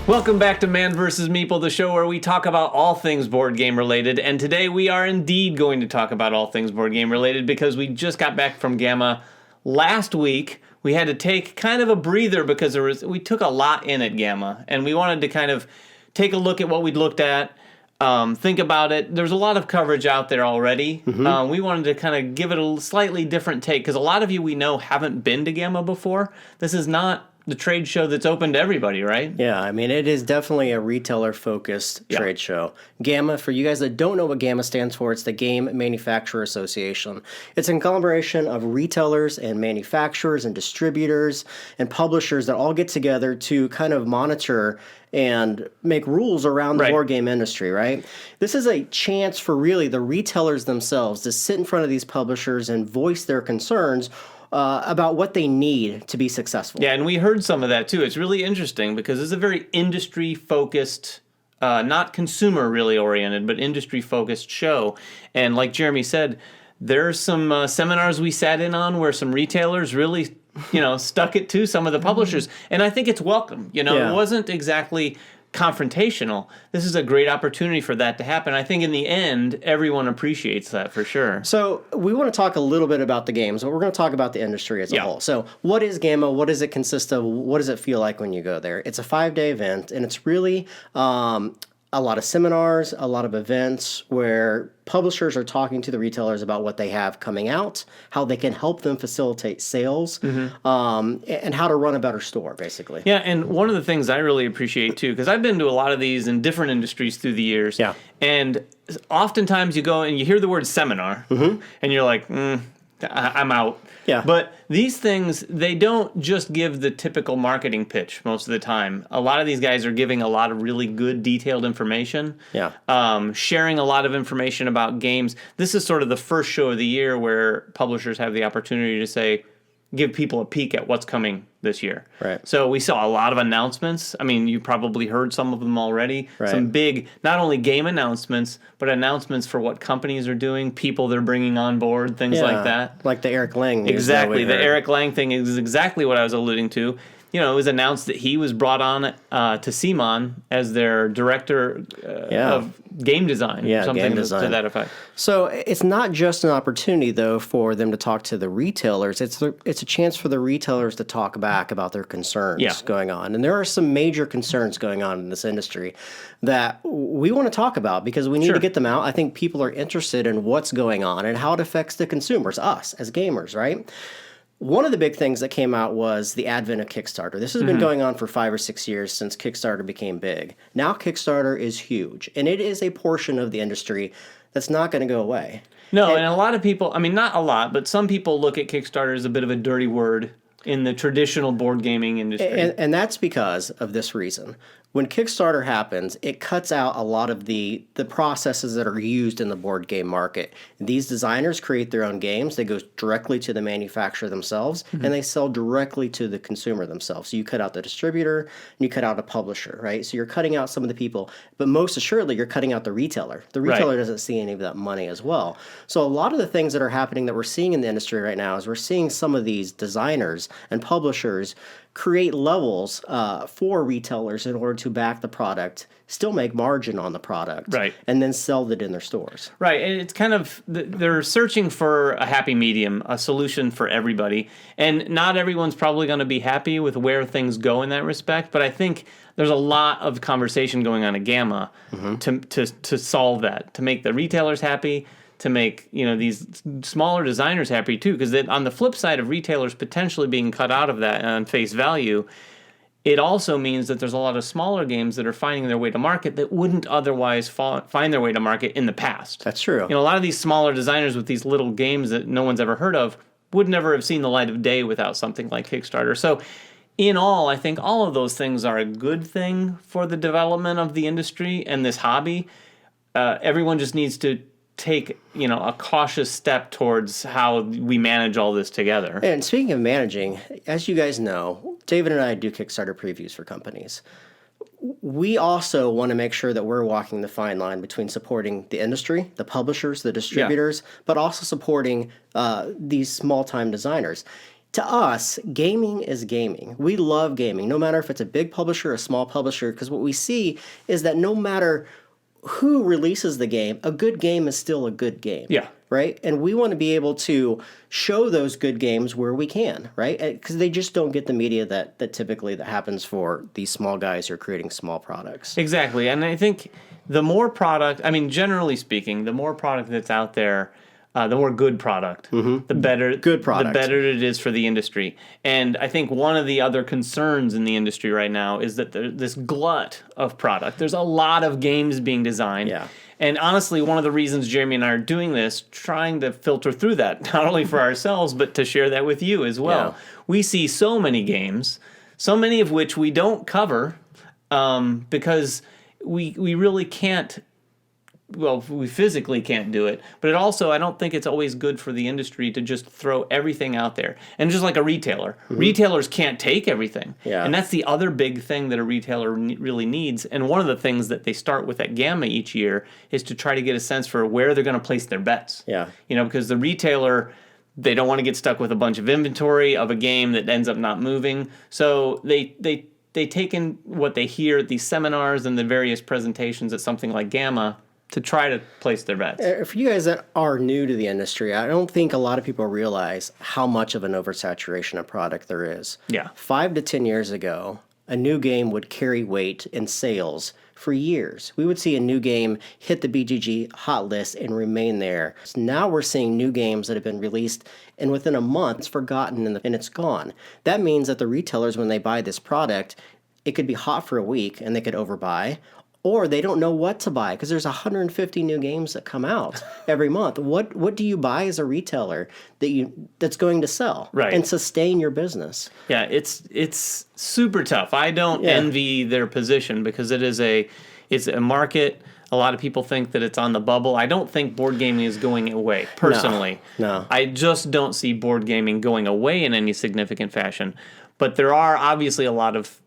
Welcome back to Man vs. Meeple, the show where we talk about all things board game related. And today we are indeed going to talk about all things board game related because we just got back from GAMA last week. We had to take kind of a breather because we took a lot in at GAMA, and we wanted to kind of take a look at what we'd looked at, think about it. There's a lot of coverage out there already. We wanted to kind of give it a slightly different take because a lot of you we know haven't been to GAMA before. This is not the trade show that's open to everybody, right? Yeah, I mean, it is definitely a retailer-focused trade show. GAMA, for you guys that don't know what GAMA stands for, it's the Game Manufacturer Association. It's a conglomeration of retailers and manufacturers and distributors and publishers that all get together to kind of monitor and make rules around the board game industry, right? This is a chance for really the retailers themselves to sit in front of these publishers and voice their concerns about what they need to be successful. Yeah, and we heard some of that too. It's really interesting because it's a very industry-focused, not consumer really oriented, but industry-focused show. And like Jeremy said, there's some seminars we sat in on where some retailers really, stuck it to some of the publishers. And I think it's welcome. It wasn't exactly confrontational. This is a great opportunity for that to happen. I think in the end, everyone appreciates that for sure. So we want to talk a little bit about the games, but we're going to talk about the industry as a whole. So what is GAMA? What does it consist of? What does it feel like when you go there? It's a 5-day event, and it's really a lot of seminars, a lot of events where publishers are talking to the retailers about what they have coming out, how they can help them facilitate sales, and how to run a better store, basically. Yeah, and one of the things I really appreciate, too, because I've been to a lot of these in different industries through the years, and oftentimes you go and you hear the word seminar, and you're like, I'm out. Yeah. But these things, they don't just give the typical marketing pitch most of the time. A lot of these guys are giving a lot of really good detailed information. Yeah. Sharing a lot of information about games. This is sort of the first show of the year where publishers have the opportunity to say, give people a peek at what's coming this year. Right. So we saw a lot of announcements. I mean, you probably heard some of them already. Right. Some big, not only game announcements, but announcements for what companies are doing, people they're bringing on board, things like that. Like the Eric Lang news. Exactly. The Eric Lang thing is exactly what I was alluding to. It was announced that he was brought on to CMON as their director of game design. Yeah, something game design. To that effect. So it's not just an opportunity, though, for them to talk to the retailers. It's a chance for the retailers to talk back about their concerns going on. And there are some major concerns going on in this industry that we want to talk about because we need to get them out. I think people are interested in what's going on and how it affects the consumers, us as gamers, right? One of the big things that came out was the advent of Kickstarter. This has been going on for 5 or 6 years since Kickstarter became big. Now Kickstarter is huge, and it is a portion of the industry that's not going to go away. No, and a lot of people, I mean, not a lot, but some people look at Kickstarter as a bit of a dirty word in the traditional board gaming industry. And that's because of this reason. When Kickstarter happens, it cuts out a lot of the processes that are used in the board game market. These designers create their own games. They go directly to the manufacturer themselves, and they sell directly to the consumer themselves. So you cut out the distributor, and you cut out a publisher, right? So you're cutting out some of the people, but most assuredly, you're cutting out the retailer. The retailer doesn't see any of that money as well. So a lot of the things that are happening that we're seeing in the industry right now is we're seeing some of these designers and publishers create levels for retailers in order to back the product, still make margin on the product, and then sell it in their stores. Right, and it's kind of, they're searching for a happy medium, a solution for everybody, and not everyone's probably going to be happy with where things go in that respect, but I think there's a lot of conversation going on at GAMA to solve that, to make the retailers happy, to make these smaller designers happy too, because on the flip side of retailers potentially being cut out of that on face value, it also means that there's a lot of smaller games that are finding their way to market that wouldn't otherwise find their way to market in the past. That's true. A lot of these smaller designers with these little games that no one's ever heard of would never have seen the light of day without something like Kickstarter. So in all, I think all of those things are a good thing for the development of the industry and this hobby. Everyone just needs to take a cautious step towards how we manage all this together. And speaking of managing, as you guys know, David and I do Kickstarter previews for companies. We also want to make sure that we're walking the fine line between supporting the industry, the publishers, the distributors, but also supporting these small-time designers. To us, gaming is gaming. We love gaming, no matter if it's a big publisher or a small publisher, because what we see is that no matter who releases the game, a good game is still a good game. Yeah. Right? And we want to be able to show those good games where we can, right? Because they just don't get the media that typically that happens for these small guys who are creating small products. Exactly. And I think the more product, I mean, generally speaking, the more product that's out there, the more good product, the better. Good product. The better it is for the industry. And I think one of the other concerns in the industry right now is that there's this glut of product. There's a lot of games being designed. Yeah. And honestly, one of the reasons Jeremy and I are doing this, trying to filter through that, not only for ourselves, but to share that with you as well. Yeah. We see so many games, so many of which we don't cover because we really can't. Well, we physically can't do it, but it also, I don't think it's always good for the industry to just throw everything out there. And just like a retailer, retailers can't take everything. Yeah. And that's the other big thing that a retailer really needs. And one of the things that they start with at GAMA each year is to try to get a sense for where they're going to place their bets. Yeah. You know, because the retailer, they don't want to get stuck with a bunch of inventory of a game that ends up not moving. So they take in what they hear at these seminars and the various presentations at something like GAMA to try to place their bets. For you guys that are new to the industry, I don't think a lot of people realize how much of an oversaturation of product there is. Yeah. 5 to 10 years ago, a new game would carry weight in sales for years. We would see a new game hit the BGG hot list and remain there. So now we're seeing new games that have been released and within a month it's forgotten and it's gone. That means that the retailers, when they buy this product, it could be hot for a week and they could overbuy, or they don't know what to buy because there's 150 new games that come out every month. What do you buy as a retailer that's going to sell and sustain your business? Yeah, it's super tough. I don't envy their position because it's a market. A lot of people think that it's on the bubble. I don't think board gaming is going away, personally. No. I just don't see board gaming going away in any significant fashion. But there are obviously a lot of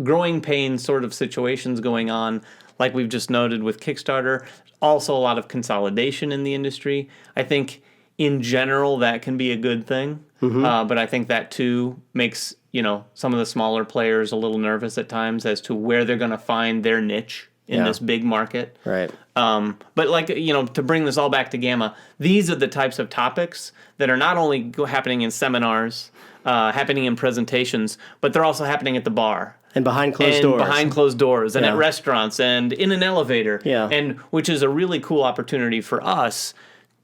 growing pain sort of situations going on, like we've just noted with Kickstarter. Also a lot of consolidation in the industry. I think in general that can be a good thing, but I think that too makes some of the smaller players a little nervous at times as to where they're going to find their niche in this big market. Right. But like, to bring this all back to GAMA, these are the types of topics that are not only happening in seminars, happening in presentations, but they're also happening at the bar. And behind closed doors. And at restaurants and in an elevator. Yeah. And which is a really cool opportunity for us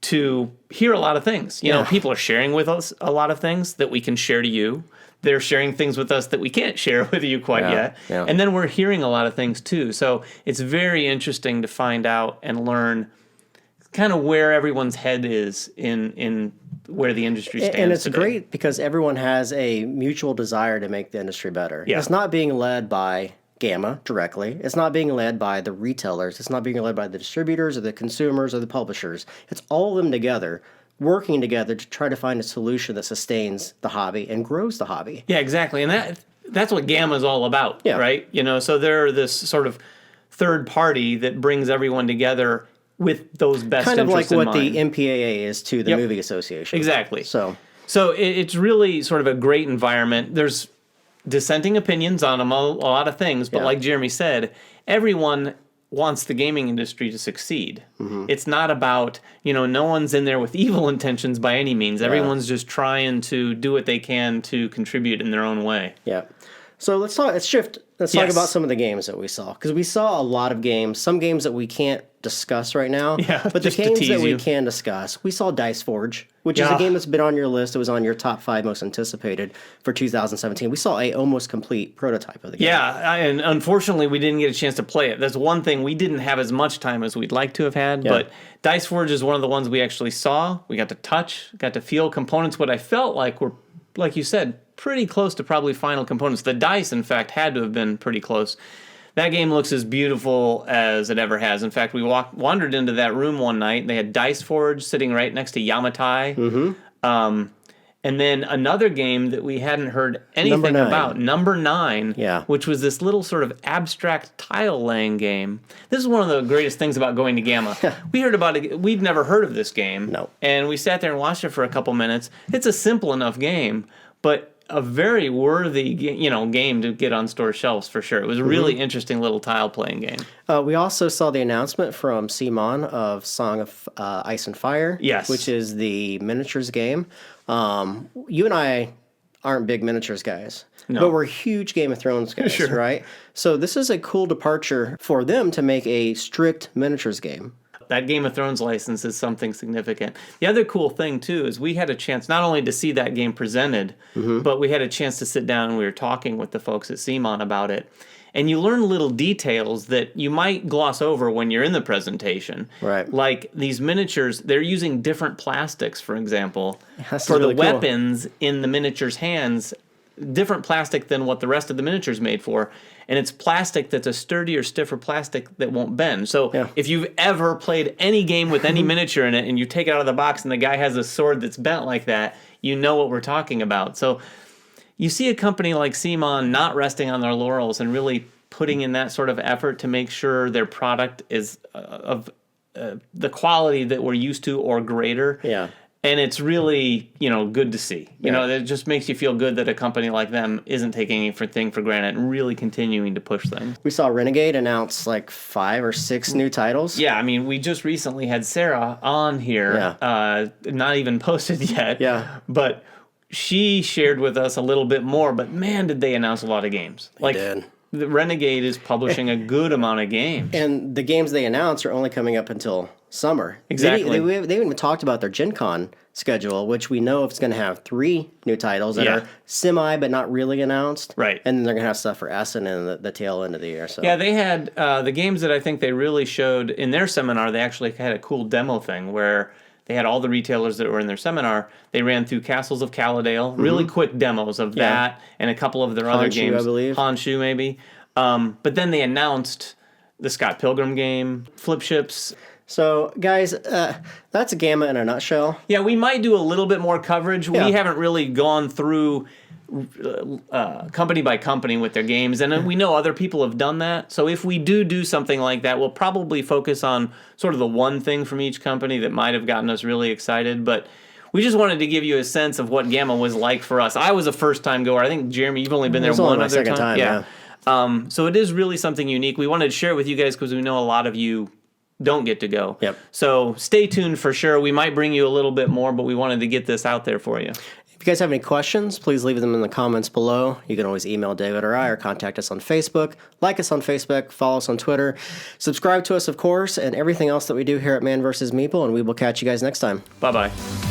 to hear a lot of things. People are sharing with us a lot of things that we can share to you. They're sharing things with us that we can't share with you quite yet. Yeah. And then we're hearing a lot of things too. So it's very interesting to find out and learn kind of where everyone's head is in where the industry stands. And it's today. great because everyone has a mutual desire to make the industry better. Yeah. It's not being led by GAMA directly. It's not being led by the retailers. It's not being led by the distributors or the consumers or the publishers. It's all of them together, working together to try to find a solution that sustains the hobby and grows the hobby. Yeah, exactly. And that's what GAMA is all about, right? So they're this sort of third party that brings everyone together with those best kind of interests like in what mind. the MPAA is to the movie association. Exactly. So it's really sort of a great environment. There's dissenting opinions on a lot of things, but like Jeremy said, everyone wants the gaming industry to succeed. It's not about, no one's in there with evil intentions by any means. Everyone's just trying to do what they can to contribute in their own way. Yeah. So let's shift. Let's talk about some of the games that we saw. Because we saw a lot of games, some games that we can't discuss right now. Yeah, but the just to games tease that we you. can discuss, we saw Dice Forge, which is a game that's been on your list. It was on your top 5 most anticipated for 2017. We saw a almost complete prototype of the game. Yeah, and unfortunately we didn't get a chance to play it. That's one thing. We didn't have as much time as we'd like to have had, but Dice Forge is one of the ones we actually saw. We got to touch, got to feel components, what I felt like were, like you said, pretty close to probably final components. The dice, in fact, had to have been pretty close. That game looks as beautiful as it ever has. In fact, we wandered into that room one night, and they had Dice Forge sitting right next to Yamatai. And And then another game that we hadn't heard anything Number 9. about, Number 9, Yeah. which was this little sort of abstract tile-laying game. This is one of the greatest things about going to GAMA. We heard about it. We'd never heard of this game. No. And we sat there and watched it for a couple minutes. It's a simple enough game, but a very worthy, game to get on store shelves for sure. It was a really interesting little tile-playing game. We also saw the announcement from Simon of Song of Ice and Fire. Yes. Which is the miniatures game. You and I aren't big miniatures guys. No. But we're huge Game of Thrones guys, Sure. right? So this is a cool departure for them to make a strict miniatures game. That Game of Thrones license is something significant. The other cool thing, too, is we had a chance not only to see that game presented, but we had a chance to sit down and we were talking with the folks at Simon about it. And you learn little details that you might gloss over when you're in the presentation. Right. Like these miniatures, they're using different plastics, for example, That's for really the cool. weapons in the miniatures' hands, different plastic than what the rest of the miniature's made for. And it's plastic that's a sturdier, stiffer plastic that won't bend. So if you've ever played any game with any miniature in it and you take it out of the box and the guy has a sword that's bent like that, you know what we're talking about. So you see a company like Simon not resting on their laurels and really putting in that sort of effort to make sure their product is of the quality that we're used to or greater. Yeah. And it's really, good to see. It just makes you feel good that a company like them isn't taking anything for granted and really continuing to push things. We saw Renegade announce like 5 or 6 new titles. Yeah, I mean, we just recently had Sarah on here, not even posted yet. Yeah. But she shared with us a little bit more, but man, did they announce a lot of games. They did. The Renegade is publishing a good amount of games. And the games they announced are only coming up until summer. Exactly. They haven't even talked about their Gen Con schedule, which we know it's going to have 3 new titles that are semi but not really announced. Right. And then they're going to have stuff for Essen in the tail end of the year. So Yeah, they had the games that I think they really showed in their seminar. They actually had a cool demo thing where they had all the retailers that were in their seminar. They ran through Castles of Caladale, really quick demos of that and a couple of their other games. I believe. Honshu, maybe. But then they announced the Scott Pilgrim game, Flip Ships. So, guys, that's a GAMA in a nutshell. Yeah, we might do a little bit more coverage. Yeah. We haven't really gone through company by company with their games, and we know other people have done that. So if we do something like that, we'll probably focus on sort of the one thing from each company that might have gotten us really excited. But we just wanted to give you a sense of what GAMA was like for us. I was a first-time goer. I think, Jeremy, you've only been there one other second time. Yeah. So it is really something unique. We wanted to share it with you guys because we know a lot of you don't get to go. Yep. So stay tuned for sure. We might bring you a little bit more, but we wanted to get this out there for you. If you guys have any questions, please leave them in the comments below. You can always email David or I or contact us on Facebook. Like us on Facebook, follow us on Twitter. Subscribe to us, of course, and everything else that we do here at Man vs. Meeple, and we will catch you guys next time. Bye-bye.